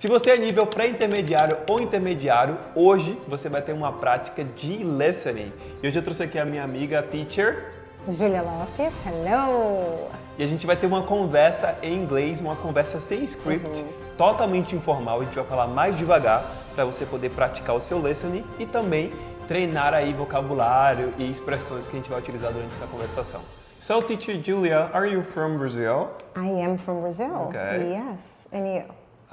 Se você é nível pré-intermediário ou intermediário, hoje você vai ter uma prática de listening. E hoje eu trouxe aqui a minha amiga teacher, Julia Lopes, hello! e a gente vai ter uma conversa em inglês, uma conversa sem script, totalmente informal. A gente vai falar mais devagar para você poder praticar o seu listening e também treinar aí vocabulário e expressões que a gente vai utilizar durante essa conversação. So, teacher Julia, are you from Brazil? I am from Brazil. Okay. Yes, and you?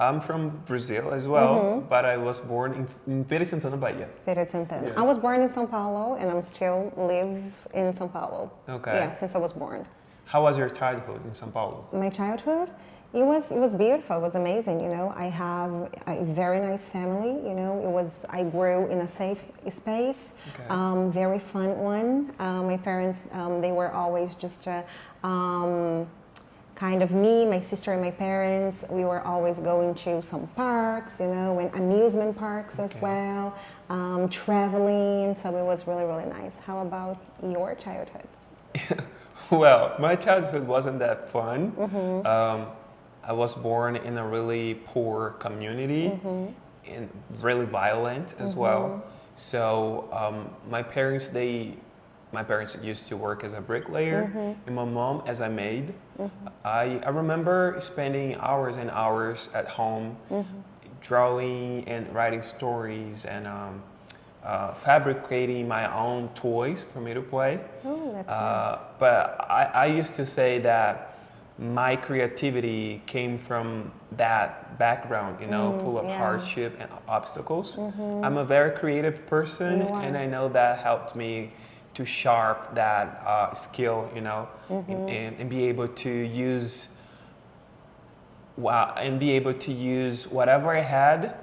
I'm from Brazil as well, but I was born in Feira de Santana, Bahia. Feira de Santana. Yes. I was born in São Paulo, and I'm still live in São Paulo. Okay. Yeah, since I was born. How was your childhood in São Paulo? My childhood, it was beautiful. It was amazing. You know, I have a very nice family. You know, I grew in a safe space, Okay. Very fun one. My parents, they were always just kind of me, my sister, and my parents. We were always going to some parks, you know, and amusement parks as well, traveling. So it was really, really nice. How about your childhood? Well, my childhood wasn't that fun. I was born in a really poor community and really violent as well. So my parents used to work as a bricklayer and my mom as a maid. I remember spending hours and hours at home drawing and writing stories and fabricating my own toys for me to play. Oh, that's nice. But I used to say that my creativity came from that background, you know, full of hardship and obstacles. I'm a very creative person, and I know that helped me to sharp that skill, you know, and be able to use whatever I had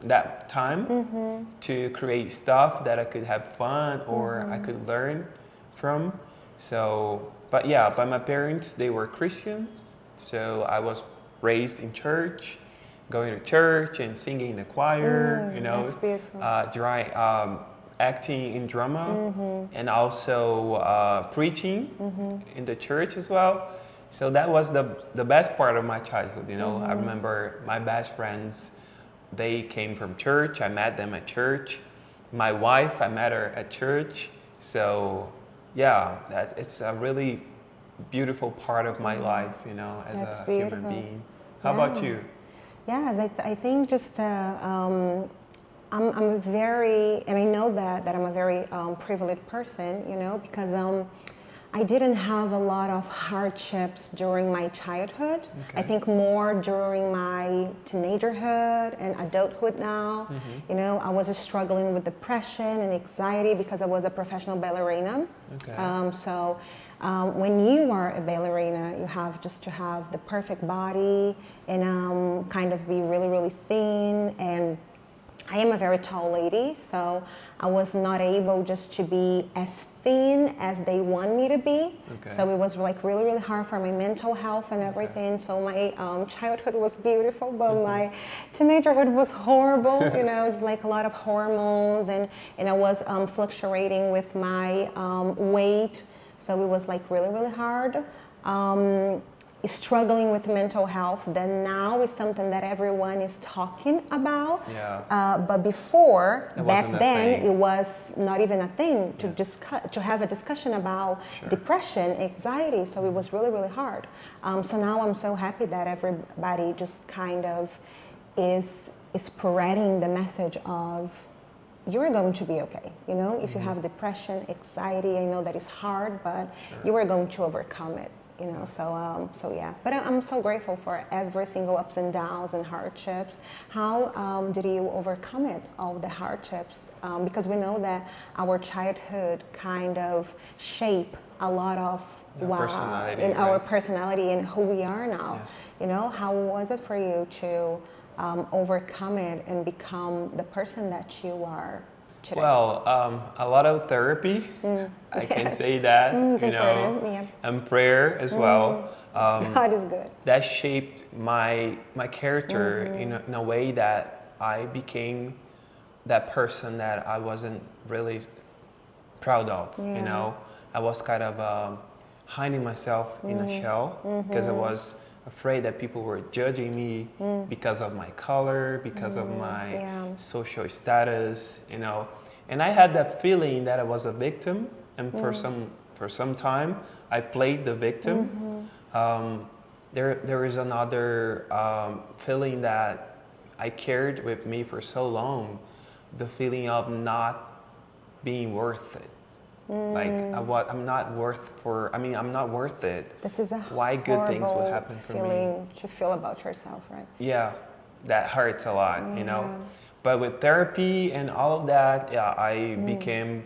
that time to create stuff that I could have fun or I could learn from. So, but my parents, they were Christians, so I was raised in church, going to church and singing in the choir, you know, acting in drama and also preaching in the church as well. So that was the best part of my childhood, you know. I remember my best friends, they came from church. I met them at church. My wife, I met her at church. So yeah, it's a really beautiful part of my life, you know, as That's a beautiful. human being. How about you? Yes, I think just I'm very, and I know that I'm a very privileged person, you know, because I didn't have a lot of hardships during my childhood. I think more during my teenagerhood and adulthood now. You know, I was struggling with depression and anxiety because I was a professional ballerina. So when you are a ballerina, you have just to have the perfect body and kind of be really, really thin. And I am a very tall lady, so I was not able just to be as thin as they want me to be. So it was like really, really hard for my mental health and everything. So my childhood was beautiful, but my teenagerhood was horrible, you know, just like a lot of hormones, and I was fluctuating with my weight. So it was like really, really hard. Struggling with mental health that now is something that everyone is talking about. But before, back then, it was not even a thing to discuss, to have a discussion about depression, anxiety. So it was really, really hard. So now I'm so happy that everybody just kind of is spreading the message of you're going to be okay. You know, if you have depression, anxiety, I know that is hard, but you are going to overcome it. You know, so yeah. But I'm so grateful for every single ups and downs and hardships. How did you overcome it, all the hardships? Because we know that our childhood kind of shape a lot of our personality and who we are now. You know, how was it for you to overcome it and become the person that you are today? Well, a lot of therapy, I can say that, you know, and prayer as well. God is good. That shaped my character in a way that I became that person that I wasn't really proud of, you know. I was kind of hiding myself in a shell because I was afraid that people were judging me because of my color, because of my social status, you know. And I had that feeling that I was a victim, and for some time I played the victim. There is another feeling that I carried with me for so long, the feeling of not being worth it. Like I'm not worth it. This is a why good things would happen for me. Feeling to feel about yourself, right? Yeah, that hurts a lot, you know. But with therapy and all of that, I became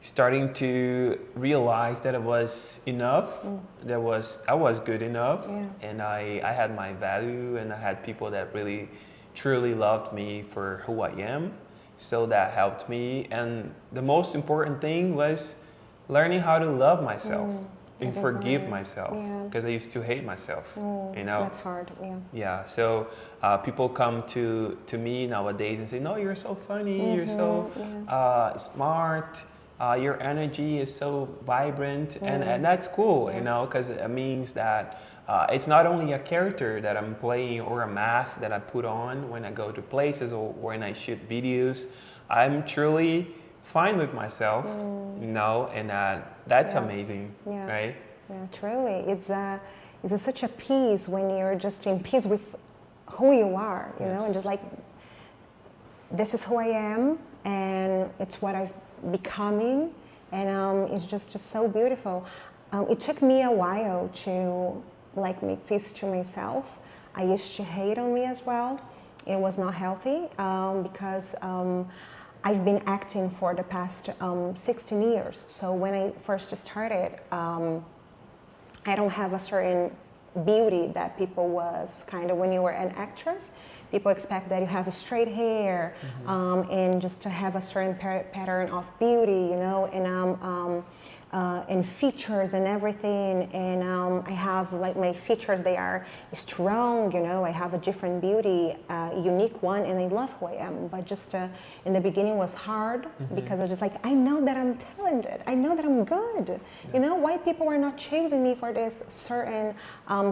starting to realize that it was enough. I was good enough, and I had my value, and I had people that really, truly loved me for who I am. So that helped me, and the most important thing was learning how to love myself and forgive myself, because I used to hate myself. You know, that's hard. Yeah. So people come to me nowadays and say, "No, you're so funny. You're so smart. Your energy is so vibrant," and that's cool. You know, because it means that. It's not only a character that I'm playing or a mask that I put on when I go to places or when I shoot videos. I'm truly fine with myself, you know, and that's amazing, right? Yeah, truly. It's such a peace when you're just in peace with who you are, you know, and just like, this is who I am, and it's what I've becoming, and it's just so beautiful. It took me a while to make peace to myself. I used to hate on me as well. It was not healthy because I've been acting for the past 16 years. So when I first started, I don't have a certain beauty that people was kind of when you were an actress. People expect that you have a straight hair and just to have a certain pattern of beauty, you know, and features and everything, and I have like my features, they are strong, you know, I have a different beauty, unique one, and I love who I am. But just in the beginning was hard because I was just like, I know that I'm talented, I know that I'm good, you know, why people are not choosing me for this certain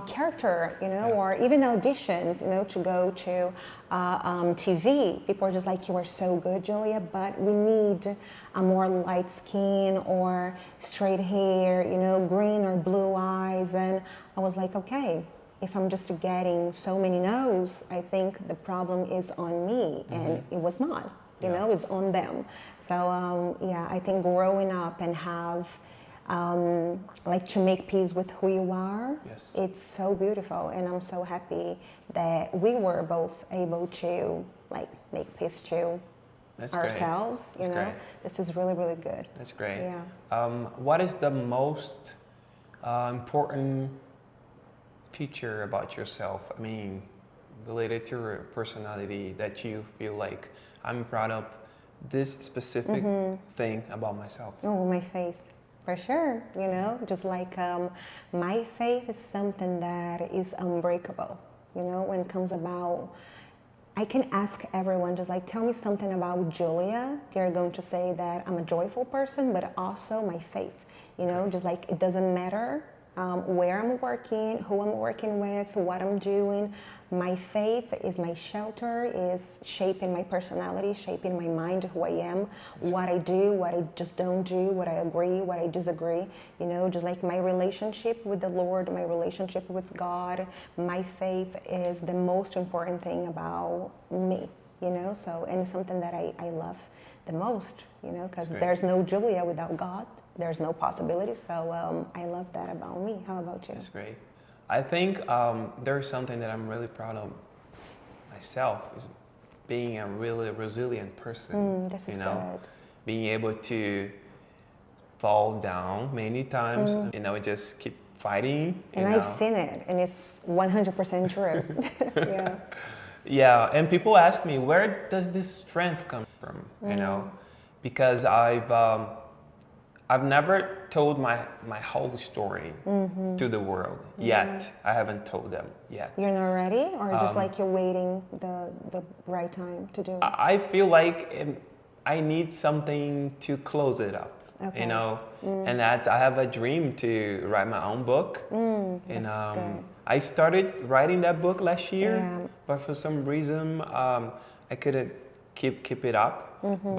character, you know, or even auditions, you know, to go to TV. People are just like, you are so good, Julia, but we need a more light skin or straight hair, you know, green or blue eyes. And I was like, okay, if I'm just getting so many no's, I think the problem is on me, and it was not, you know, it's on them. So I think growing up and have like to make peace with who you are, it's so beautiful, and I'm so happy that we were both able to like make peace to ourselves. You know, great. This is really, really good. That's great. Yeah. What is the most important feature about yourself? I mean, related to your personality that you feel like I'm proud of this specific thing about myself? Oh, my faith. For sure, you know, just like my faith is something that is unbreakable, you know, when it comes about, I can ask everyone, just like, tell me something about Julia. They're going to say that I'm a joyful person, but also my faith, you know, just like it doesn't matter where I'm working, who I'm working with, what I'm doing. My faith is my shelter, is shaping my personality, shaping my mind, who I am, what I do, what I just don't do, what I agree, what I disagree. You know, just like my relationship with the Lord, my relationship with God, my faith is the most important thing about me, you know, so, and it's something that I love the most, you know, because there's no Julia without God. There's no possibility, so I love that about me. How about you? That's great. I think there's something that I'm really proud of myself, is being a really resilient person. This is you know, good. Being able to fall down many times, you know, just keep fighting. And I've seen it, and it's 100% true. Yeah. Yeah, and people ask me, where does this strength come from? You know, because I've never told my whole story to the world yet. I haven't told them yet. You're not ready, or just like you're waiting the right time to do it? I feel like I need something to close it up, you know, and that's, I have a dream to write my own book, and I started writing that book last year, Yeah. but for some reason I couldn't keep it up.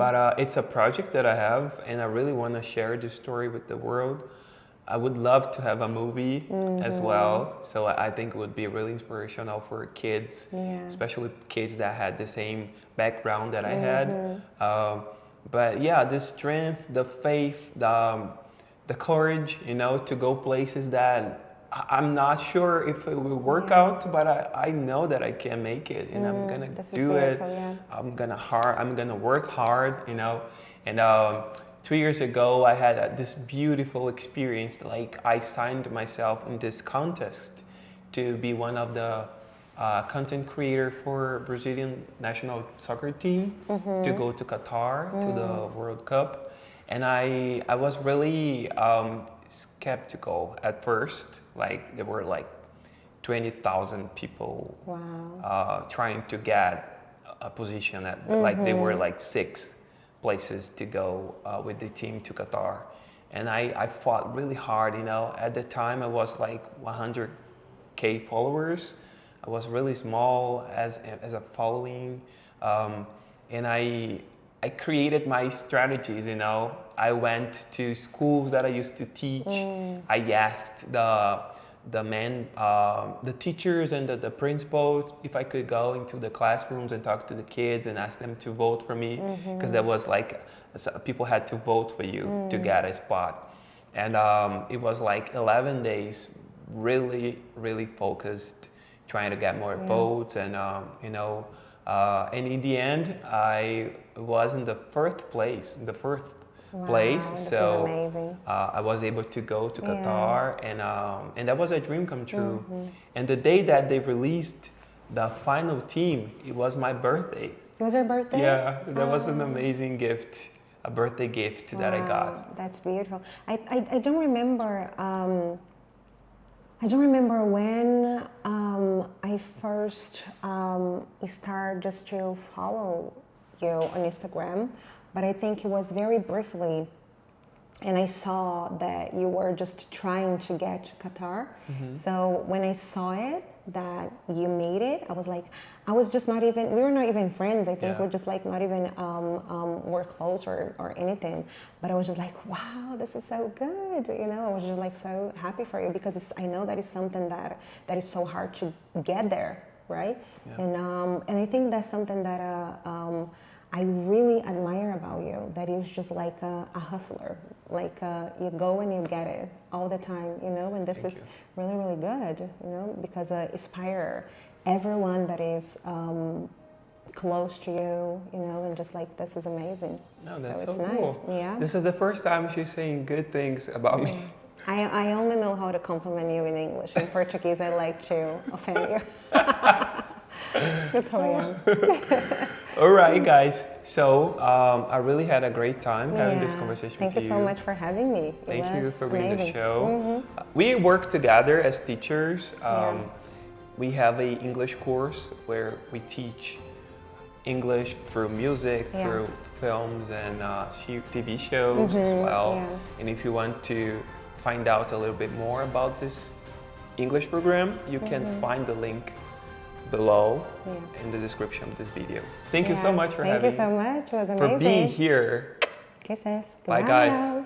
But it's a project that I have, and I really want to share this story with the world. I would love to have a movie as well, so I think it would be really inspirational for kids, especially kids that had the same background that I had. But yeah, the strength, the faith, the courage, you know, to go places that I'm not sure if it will work out, but I know that I can make it, and I'm gonna do it. Yeah. I'm gonna work hard, you know. And 2 years ago, I had this beautiful experience. Like, I signed myself in this contest to be one of the content creator for Brazilian national soccer team to go to Qatar to the World Cup. And I was really skeptical at first. Like, there were like 20,000 people trying to get a position at, like, they were like 6 places to go with the team to Qatar. And I fought really hard, you know. At the time I was like 100K followers. I was really small as a following, and I created my strategies, you know. I went to schools that I used to teach. I asked the teachers and the principals if I could go into the classrooms and talk to the kids and ask them to vote for me, because there was like, people had to vote for you to get a spot. And it was like 11 days, really, really focused, trying to get more votes, and you know, and in the end, I was in the first place, so I was able to go to Qatar, and that was a dream come true. And the day that they released the final team, it was my birthday. It was your birthday? Yeah, so that was an amazing gift, a birthday gift that I got. That's beautiful. I don't remember. I don't remember when I first started just to follow you on Instagram, but I think it was very briefly, and I saw that you were just trying to get to Qatar. So when I saw it, that you made it, I was like, we were not even friends. I think we're just like not even we're close or anything. But I was just like, wow, this is so good. You know, I was just like so happy for you, because I know that is something that is so hard to get there, right? And I think that's something that I really admire about you, that you're just like a hustler. Like you go and you get it all the time, you know, and this is really, really good, you know, because inspire everyone that is close to you, you know, and just like, this is amazing. No, that's so so it's cool. Nice. Yeah. This is the first time she's saying good things about me. I only know how to compliment you in English. In Portuguese, I like to offend you. That's how I am. All right, guys. So I really had a great time having this conversation with you. Thank you so much for having me. Thank you for being the show. We work together as teachers. We have an English course where we teach English through music, through films and TV shows as well. And if you want to find out a little bit more about this English program, you can find the link below in the description of this video. Thank you so much for having me. Thank you so much. It was amazing. For being here. Kisses. Bye, guys.